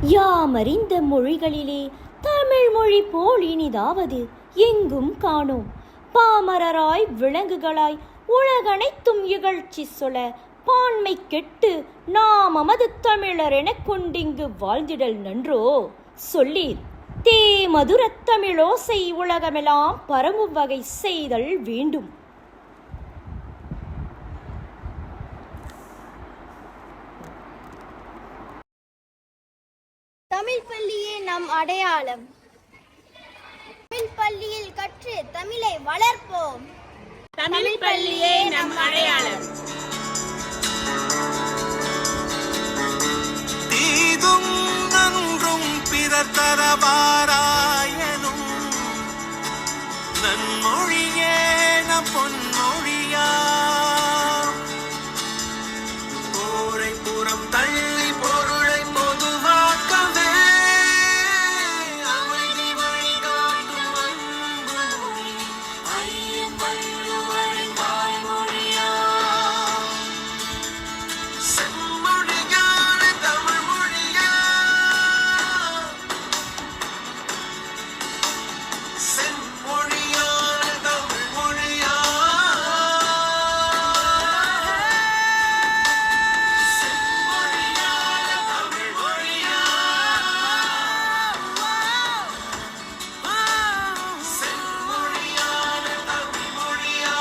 யாமறிந்த மொழிகளிலே தமிழ் மொழி போல் இனிதாவது எங்கும் காணோம். பாமரராய் விலங்குகளாய் உலகனைத்தும் இகழ்ச்சி சொல பான்மை கெட்டு நாம் அமது தமிழர் எனக் கொண்டிங்கு வாழ்ந்திடல் நன்றோ சொல்லீர். தே மதுரத் தமிழோசை உலகமெல்லாம் பரவும் வகை செய்தல் வேண்டும். தமிழ் பள்ளியே நம் அடையாளம். தமிழ் பள்ளியில் கற்று தமிழை வளர்ப்போம். தமிழ் பள்ளியே நம் அடையாளம். தீதும் நன்றும் பிறர் தரவாராயனும் நன்மொழியே நம் பொன்மொழியா. போரை புறம் தள்ளி பொருளை பொதுவாக்கவே அமைதி வழிகாட்டும் அன்பு மொழி ஐயன் வள்ளுவரின் தாய்மொழியா. செம்மொழியான தமிழ் மொழியா. செம்மொழியான தமிழ் மொழியா. செம்மொழியான தமிழ் மொழியா. செம்மொழியான தமிழ் மொழியா.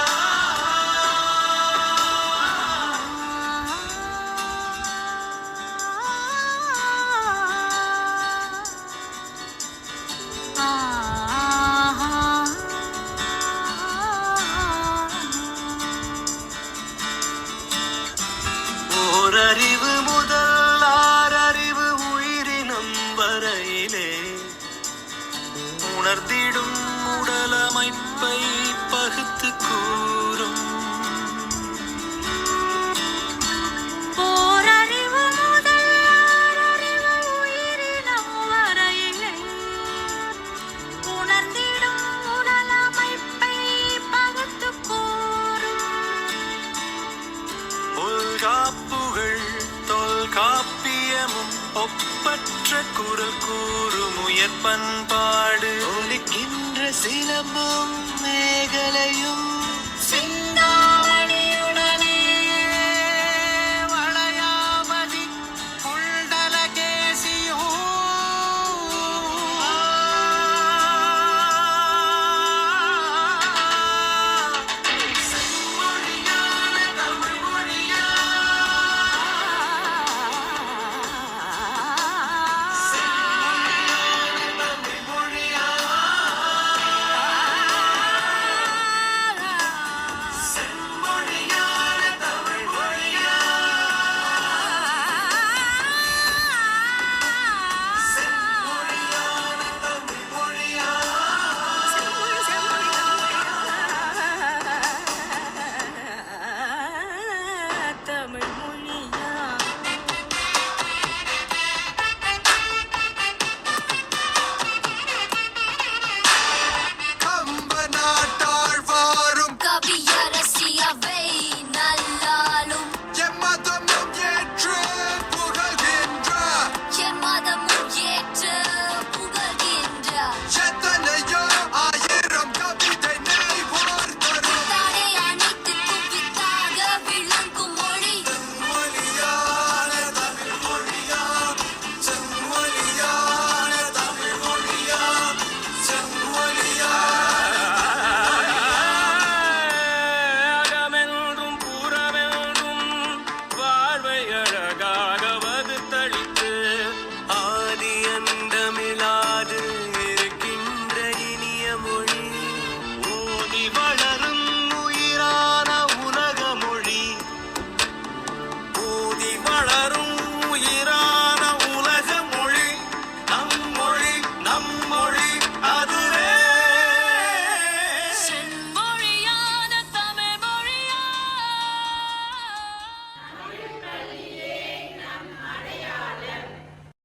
ஓரறிவு முதல் ஆறறிவு உயிரினம் வரையிலே உணர்ந்திடும் உடலமைப்பை பகுத்து கூறும். ஓரறிவு முதல் ஆறறிவு உயிரினம் வரையிலே உணர்ந்திடும் உடலமைப்பை பகுத்துக் கூறும். தொல்காப்புகள் தொல்காப்பியமும் ஒப்பற்ற குரல் கூறும் உயர் பண்பாடு ஒலிக்கின்ற சிலம்பும் மேகலையும்